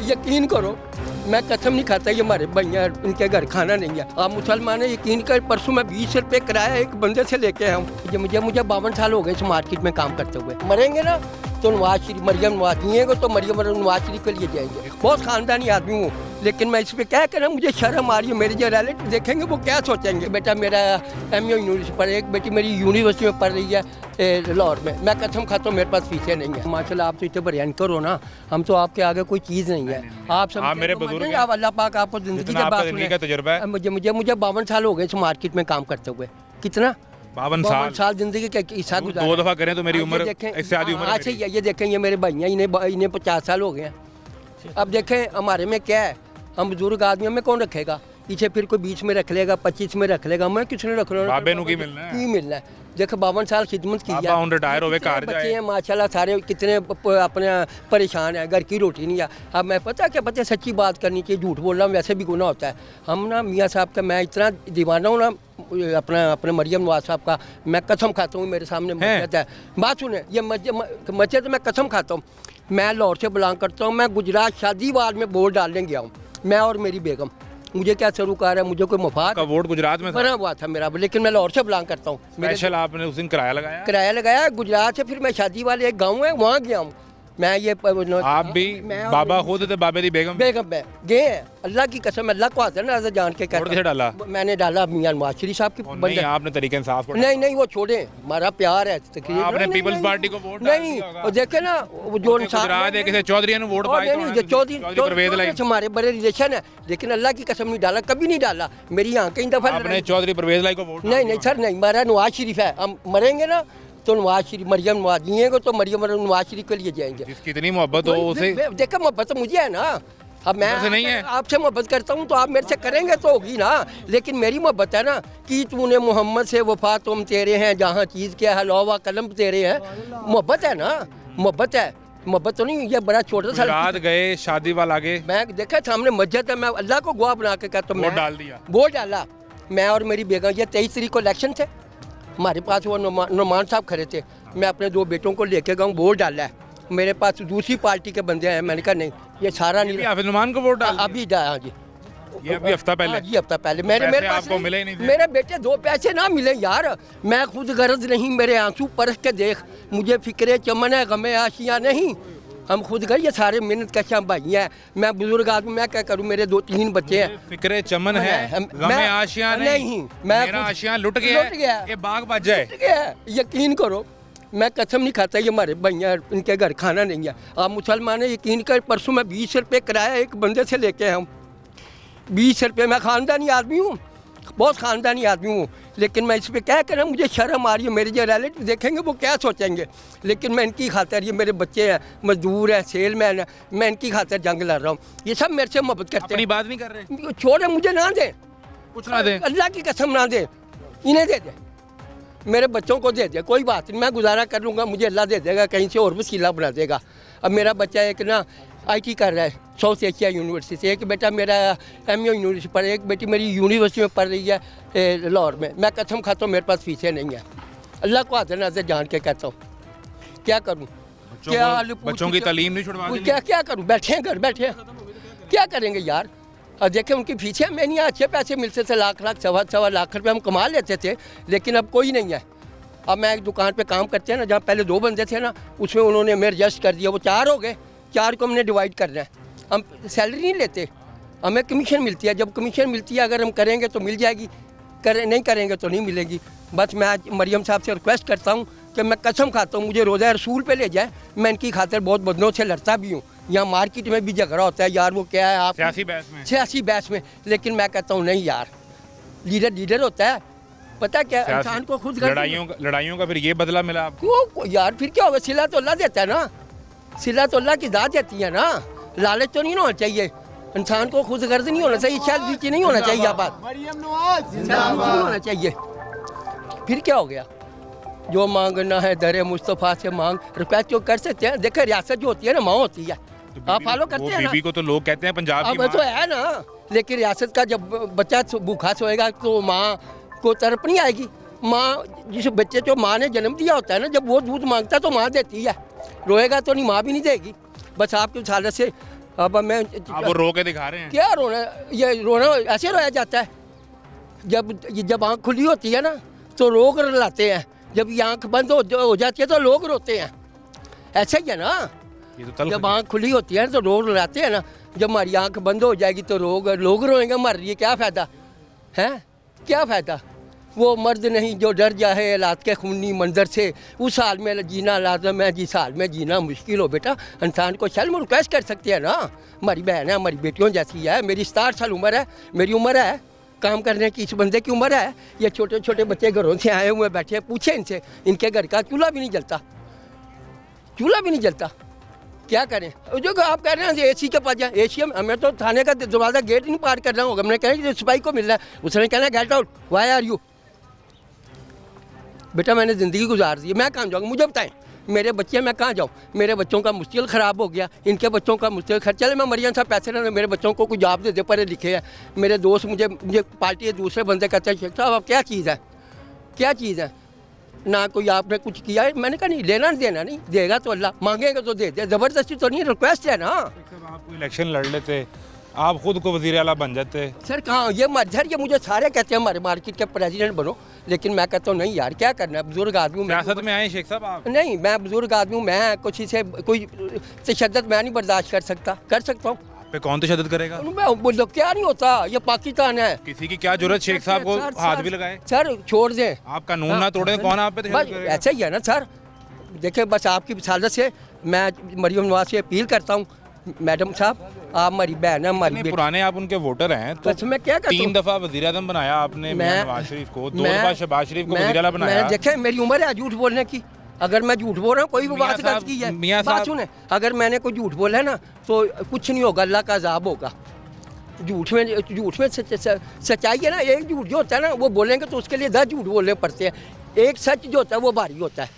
यकीन करो मैं कसम नहीं खाता, ये हमारे भैया इनके घर खाना नहीं है। आप मुसलमान है, यकीन कर परसों मैं 20 रुपये किराया एक बंदे से लेके आया हूँ। मुझे 52 साल हो गए इस मार्केट में काम करते हुए। मरेंगे ना तो नवाज शरीफ मरियम नवाज जिएंगे तो मरियम नवाज शरीफ के लिए जाएंगे। बहुत खानदानी आदमी हूँ, लेकिन मैं इस पर क्या करूँ, मुझे शर्म आ रही है। मेरे जो रिलेटिव देखेंगे वो क्या सोचेंगे। बेटा मेरा MU यूनिवर्सिटी पढ़, एक बेटी मेरी यूनिवर्सिटी में पढ़ रही है लाहौर में। मैं कसम खाता हूँ मेरे पास फीसें नहीं है। माशाल्लाह आप तो इतने बयान करो ना, हम तो आपके आगे कोई चीज़ नहीं है। आप सब मेरे बुजुर्ग आप अल्लाह पाक आपको जिंदगी का बात सुने। मुझे 52 साल हो गए इस मार्केट में काम करते हुए। कितना 52 साल जिंदगी के साथ गुजारे। 2 दफा करें तो मेरी उम्र इससे आधी उम्र। अच्छा ये देखें, ये मेरे भैया इन्हें 50 साल हो गए हैं। अब देखें हमारे में क्या है, हम बुजुर्ग आदमियों में कौन रखेगा, पीछे फिर कोई 20 में रख लेगा, 25 में रख लेगा, मैं किसने रख रहा हूँ की मिलना है। देखो 52 साल खिदमत की है, रिटायर हो गए, बच्चे हैं माशाल्लाह सारे कितने अपने परेशान है, घर की रोटी नहीं है। अब मैं पता क्या पता सच्ची बात करनी चाहिए, झूठ बोलना वैसे भी गुनाह होता है। हम ना मियाँ साहब का मैं इतना दीवाना हूँ ना अपने मरियम नवाज साहब का, मैं कसम खाता हूँ। मेरे सामने मस्जिद है, बात सुने, ये मस्जिद मैं कसम खाता हूँ। मैं लाहौर से बिलोंग करता हूँ, मैं गुजरात शादीवाद में वोट डालने गया हूँ, मैं और मेरी बेगम। मुझे क्या सरोकार है, मुझे कोई मफाद का वोट गुजरात में बना हुआ था मेरा, लेकिन मैं लाहौर से बिलोंग करता हूँ। स्पेशल आपने उस दिन किराया लगाया गुजरात से, फिर मैं शादी वाले एक गाँव है वहाँ गया हूँ। मैं ये आप भी बाबा खुद थे, बाबे दी बेगम में गए हैं। अल्लाह की कसम, अल्लाह को हाथ है ना जान के कहता डाला मैंने डाला मियां नवाज शरीफ साहब की बंदे। आपने तरीके इंसाफ नहीं वो छोड़े, हमारा प्यार है। आपने पीपल्स पार्टी को वोट नहीं, वो देखे ना जो किसी चौधरी ने वोट पाया, चौधरी हमारे बड़े रिलेशन है, लेकिन अल्लाह की कसम नहीं डाला, कभी नहीं डाला। मेरी यहाँ कई दफा आपने चौधरी परवेज लाई को वोट नहीं सर नहीं, हमारा नवाज शरीफ है। हम मरेंगे ना तो नवाज शरीफ मरियम नवाज जिएंगे तो मरियम नवाज शरीफ के लिए जाएंगे। जिसकी इतनी मोहब्बत हो उसे देखो, मोहब्बत तो मुझे है ना। अब मैं नहीं है, आपसे मोहब्बत करता हूँ तो आप मेरे से करेंगे तो होगी ना, लेकिन मेरी मोहब्बत है ना कि तूने मोहम्मद से वफा तुम तेरे हैं, जहाँ चीज़ क्या है लौवा कलम तेरे हैं। मोहब्बत है ना, मोहब्बत है, मोहब्बत तो नहीं। ये बड़ा छोटा सा रात गए शादी वाला आगे, मैं देखा सामने मस्जिद है, मैं अल्लाह को गवाह बना के कहता हूँ वोट डाला। मैं और मेरी बेगम, ये 23 तारीख को इलेक्शन थे, हमारे पास वो नुमान साहब खड़े थे, मैं अपने 2 बेटों को लेके गया, वोट डाला है। मेरे पास दूसरी पार्टी के बंदे हैं, मैंने कहा नहीं ये सारा नहीं। हाफिज नुमान को वोट डाला अभी डाला जी, ये अभी हफ्ता पहले, जी हफ्ता पहले। मेरे आपको मिले नहीं थे। मेरे बेटे 2 पैसे ना मिले यार, मैं खुद गर्ज नहीं, मेरे आंसू परख के देख, मुझे फिक्रे चमन है गमे आशियाँ नहीं। हम खुद गए, ये सारे मेहनत कशा भाई हैं, मैं बुजुर्ग आदमी, मैं क्या करूँ, मेरे 2-3 बच्चे हैं। फिक्रे चमन है गमे आशियाँ नहीं, मेरा आशियाँ लुट गया, ये बाग बच जाए। यकीन करो मैं कसम नहीं खाता, ये हमारे भैया इनके घर खाना नहीं है। आप मुसलमान है, यकीन कर परसों मैं 20 रुपये किराया एक बंदे से लेके आया हूँ। 20 रुपये, मैं ख़ानदानी आदमी हूँ, बहुत ख़ानदानी आदमी हूँ, लेकिन मैं इस पर क्या करूँ, मुझे शर्म आ रही है। मेरे जो रिलेटिव देखेंगे वो क्या सोचेंगे, लेकिन मैं इनकी खातिर, ये मेरे बच्चे हैं, मजदूर है, सेलमैन है, मैं इनकी खातिर जंग लड़ रहा हूँ। ये सब मेरे से मोहब्बत करते हैं। अपनी बात नहीं कर रहे, छोड़े, मुझे ना दें, कुछ ना दें, अल्लाह की कसम ना दें, इन्हें दे दें, मेरे बच्चों को दे दे, कोई बात नहीं, मैं गुजारा कर लूँगा, मुझे अल्लाह दे देगा, कहीं से और वसीला बना देगा। अब मेरा बच्चा एक ना IT कर रहा है साउथ एशिया यूनिवर्सिटी से, एक बेटा मेरा MU यूनिवर्सिटी पढ़, एक बेटी मेरी यूनिवर्सिटी में पढ़ रही है लाहौर में। मैं कसम खाता हूँ मेरे पास फीसें नहीं है, अल्लाह को हाथ नजर जान के कहता हूँ। क्या करूँ, क्या बच्चों की तालीम नहीं छुड़वा, क्या करूँ, बैठे हैं घर बैठे, क्या करेंगे यार। और देखें उनकी फीसें, मैं नहीं, अच्छे पैसे मिलते थे, लाख सवा लाख रुपये हम कमा लेते थे, लेकिन अब कोई नहीं है। अब मैं एक दुकान पे काम करते हैं ना, जहाँ पहले 2 बंदे थे ना, उसमें उन्होंने मेरे एडजस्ट कर दिया, वो 4 हो गए, 4 को हमने डिवाइड करना है। हम सैलरी नहीं लेते, हमें कमीशन मिलती है, जब कमीशन मिलती है अगर हम करेंगे तो मिल जाएगी, नहीं करेंगे तो नहीं मिलेगी। बस मैं आज मरियम साहब से रिक्वेस्ट करता हूँ कि मैं कसम खाता हूँ मुझे रोज़ा रसूल पे ले जाए, मैं इनकी खातिर बहुत बदनों से लड़ता भी हूँ। यहाँ मार्केट में भी झगड़ा होता है यार, वो क्या है आप सियासी बहस में, लेकिन मैं कहता हूँ नहीं यार, लीडर होता है, पता क्या इंसान को खुद लड़ाइयों का फिर ये बदला मिला आपको यार, फिर क्या होगा, सिला तो अल्लाह देता है ना, सिला तो अल्लाह की दात देती है ना, लालच तो नहीं होना चाहिए इंसान को, खुद गर्ज नहीं होना चाहिए, शायद बीच नहीं होना चाहिए, बात नहीं होना चाहिए। फिर क्या हो गया, जो मांगना है दरे मुस्तफ़ा से मांग, रिक्वेस्ट जो कर सकते हैं। देखो रियासत जो होती है ना माँ होती है, आप फॉलो करते हैं ना, बीबी को तो लोग कहते हैं पंजाब की माँ तो है ना, लेकिन रियासत का जब बच्चा भूखा सोएगा तो माँ को तड़प नहीं आएगी। माँ जिस बच्चे को माँ ने जन्म दिया होता है ना, जब वो दूध मांगता है तो माँ देती है, रोएगा तो नहीं, माँ भी नहीं देगी। बस आपकी हालत से अब मैं आप वो रो के दिखा रहे हैं। क्या रोना, ये रोना ऐसे रोया जाता है। जब आँख खुली होती है ना तो लोग रुलाते हैं, जब ये आँख बंद हो जाती है तो लोग रोते हैं। ऐसा ही है ना, ये तो जब आँख खुली होती है तो लोग रुलाते हैं ना, जब हमारी आँख बंद हो जाएगी तो लोग रोएंगे, मर रही है, क्या फ़ायदा है, क्या फ़ायदा। वो मर्द नहीं जो डर जाए हालात के खूनी मंजर से, उस हाल में जीना लाजम है जिस हाल में जीना मुश्किल हो। बेटा इंसान को शर्म रिक्वेस्ट कर सकते हैं ना, हमारी बहन है, हमारी बेटियों जैसी है। मेरी 67 साल उम्र है, मेरी उम्र है काम करने की, इस बंदे की उम्र है। ये छोटे छोटे बच्चे घरों से आए हुए बैठे, पूछे इनसे, इनके घर का चूल्हा भी नहीं जलता, चूल्हा भी नहीं जलता, क्या करें। जो आप कह रहे हैं एसी के पास जाए, एसी हमें तो थाने का दरवाज़ा गेट नहीं पार करना होगा। हमने कहा सिपाही को मिल रहा है, उसने कहना get out, why are you. बेटा मैंने ज़िंदगी गुजार दी, मैं कहाँ जाऊँगा, मुझे बताएं, मेरे बच्चे मैं कहाँ जाऊँ, मेरे बच्चों का मुश्किल ख़राब हो गया, इनके बच्चों का मुश्किल खर्चा। चले मैं मरियम साहब पैसे ना, मेरे बच्चों को कुछ जॉब दे दे, पढ़े लिखे हैं। मेरे दोस्त मुझे पार्टी दूसरे बंदे कहते हैं शेख साहब अब क्या चीज़ है, क्या चीज़ है, ना कोई आपने कुछ किया है। मैंने कहा नहीं, लेना देना नहीं, देगा तो अल्लाह, मांगेगा तो दे दे, ज़बरदस्ती तो नहीं, रिक्वेस्ट है ना। आप इलेक्शन लड़ लेते, आप खुद को वज़ीर आला बन जाते। सर कहाँ ये सर, ये मुझे सारे कहते हैं हमारे मार्केट के प्रेसिडेंट बनो, लेकिन मैं कहता हूँ नहीं यार, क्या करना है, बुजुर्ग आदमी हूँ। सियासत में आए शेख साहब आप? नहीं, मैं बुजुर्ग आदमी हूँ, मैं कुछ इसे कोई तशद्दुद मैं नहीं बर्दाश्त कर सकता हूँ। पे कौन तशद्दुद करेगा? मैं बोलो क्या नहीं होता, ये पाकिस्तान है। किसी की क्या जरूरत शेख साहब को हाथ भी लगाए? सर छोड़ दें, आप कानून ना तोड़ें, कौन आप पे तशद्दुद करेगा? ऐसा ही है ना सर। देखिए बस आपकी विसालत से मैं मरियम नवाज से अपील करता हूँ, मैडम साहब आप हमारी बहन है, हमारी बेटी। पुराने आप उनके वोटर हैं तो बस मैं क्या करता 3 दफा वज़ीर आज़म बनाया आपने नवाज शरीफ को, 2 दफा शहबाज शरीफ को वज़ीर आला बनाया। देखे मेरी उम्र है झूठ बोलने की, अगर मैं झूठ बोल रहा हूँ कोई भी बात गलत की है, बात सुने, अगर मैंने कोई झूठ बोला है ना तो कुछ नहीं होगा, अल्लाह का अज़ाब होगा। झूठ में सच्चाई है ना, एक झूठ जो होता है ना वो बोलेंगे तो उसके लिए 10 झूठ बोलने पड़ते हैं, एक सच जो होता है वो भारी होता है।